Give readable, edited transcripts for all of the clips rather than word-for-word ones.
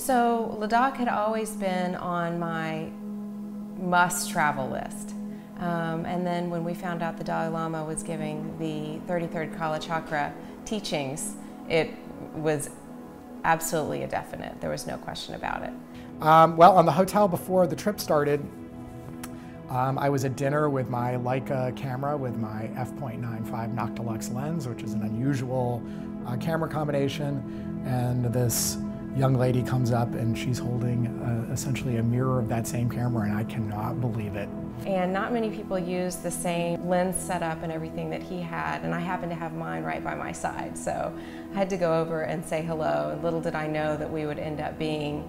So Ladakh had always been on my must-travel list. And then when we found out the Dalai Lama was giving the 33rd Kalachakra teachings, it was absolutely a definite. There was no question about it. Well, on the hotel before the trip started, I was at dinner with my Leica camera with my f.95 Noctilux lens, which is an unusual camera combination, and this young lady comes up and she's holding essentially a mirror of that same camera, and I cannot believe it. And not many people use the same lens setup and everything that he had, and I happened to have mine right by my side, so I had to go over and say hello, and little did I know that we would end up being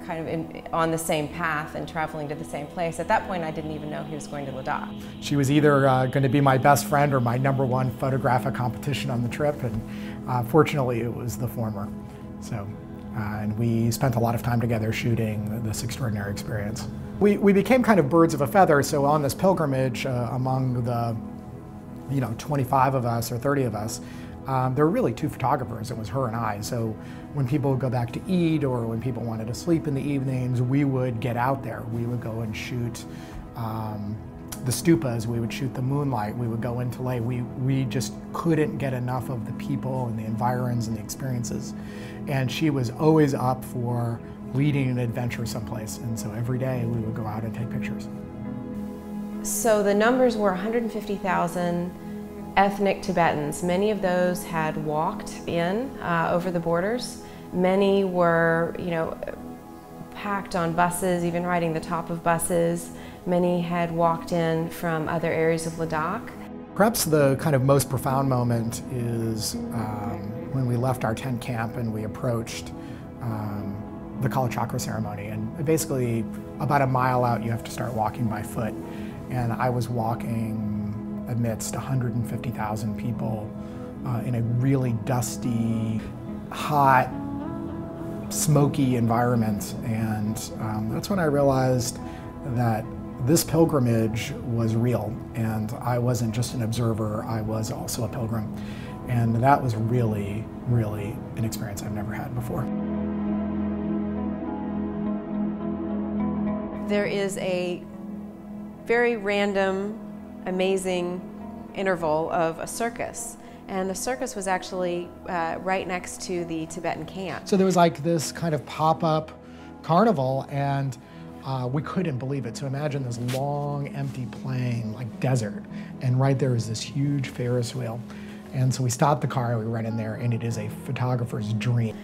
kind of on the same path and traveling to the same place. At that point, I didn't even know he was going to Ladakh. She was either going to be my best friend or my #1 photographic competition on the trip, and fortunately it was the former. So, and we spent a lot of time together shooting this extraordinary experience. We became kind of birds of a feather, so on this pilgrimage among the 25 of us or 30 of us, there were really 2 photographers. It was her and I. So when people would go back to eat or when people wanted to sleep in the evenings, we would get out there. We would go and shoot the stupas, we would shoot the moonlight, we would go into lay. We just couldn't get enough of the people and the environs and the experiences. And she was always up for leading an adventure someplace. And so every day we would go out and take pictures. So the numbers were 150,000 ethnic Tibetans. Many of those had walked in over the borders. Many were, packed on buses, even riding the top of buses. Many had walked in from other areas of Ladakh. Perhaps the kind of most profound moment is when we left our tent camp and we approached the Kalachakra ceremony. And basically, about a mile out, you have to start walking by foot. And I was walking amidst 150,000 people in a really dusty, hot, smoky environment. And that's when I realized that this pilgrimage was real, and I wasn't just an observer, I was also a pilgrim. And that was really, really an experience I've never had before. There is a very random, amazing interval of a circus. And the circus was actually right next to the Tibetan camp. So there was like this kind of pop-up carnival, and we couldn't believe it. So imagine this long, empty plain, like desert, and right there is this huge Ferris wheel. And so we stopped the car, we went in there, and it is a photographer's dream.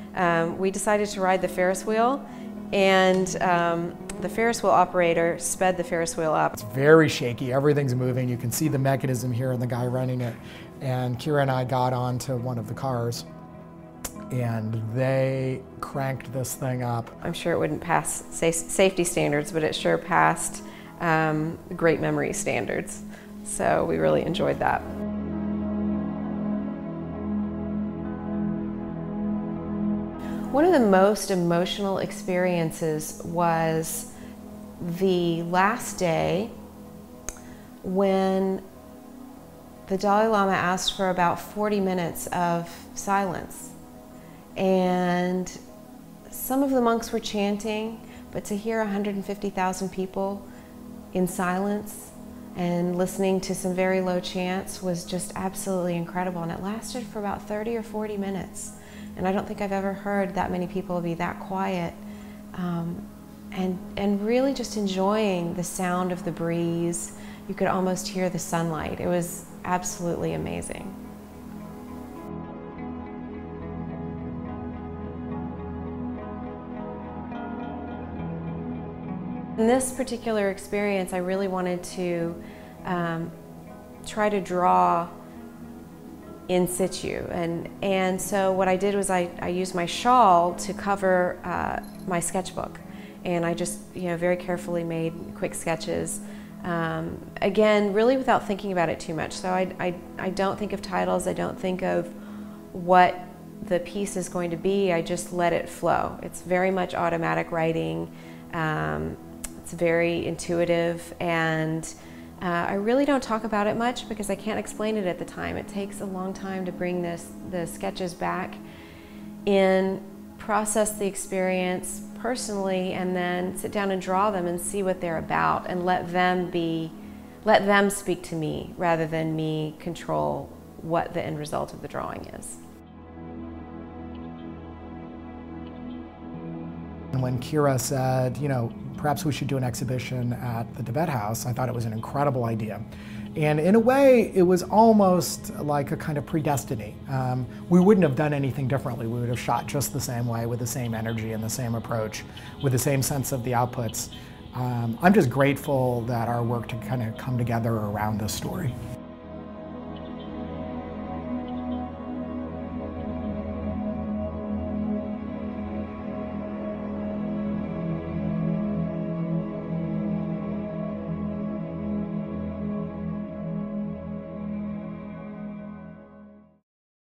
We decided to ride the Ferris wheel, and the Ferris wheel operator sped the Ferris wheel up. It's very shaky, everything's moving. You can see the mechanism here and the guy running it. And Cira and I got onto one of the cars, and they cranked this thing up. I'm sure it wouldn't pass safety standards, but it sure passed great memory standards. So we really enjoyed that. One of the most emotional experiences was the last day when the Dalai Lama asked for about 40 minutes of silence. And some of the monks were chanting, but to hear 150,000 people in silence and listening to some very low chants was just absolutely incredible. And it lasted for about 30 or 40 minutes. And I don't think I've ever heard that many people be that quiet and really just enjoying the sound of the breeze. You could almost hear the sunlight. It was absolutely amazing. In this particular experience, I really wanted to try to draw in situ, and so what I did was I used my shawl to cover my sketchbook, and I just very carefully made quick sketches. Again, really without thinking about it too much. So I don't think of titles, I don't think of what the piece is going to be, I just let it flow. It's very much automatic writing, it's very intuitive, and I really don't talk about it much because I can't explain it at the time. It takes a long time to bring the sketches back in process the experience personally and then sit down and draw them and see what they're about and let them speak to me rather than me control what the end result of the drawing is. And when Cira said, you know, perhaps we should do an exhibition at the Tibet House, I thought it was an incredible idea. And in a way, it was almost like a kind of predestiny. We wouldn't have done anything differently. We would have shot just the same way, with the same energy and the same approach, with the same sense of the outputs. I'm just grateful that our work to kind of come together around this story.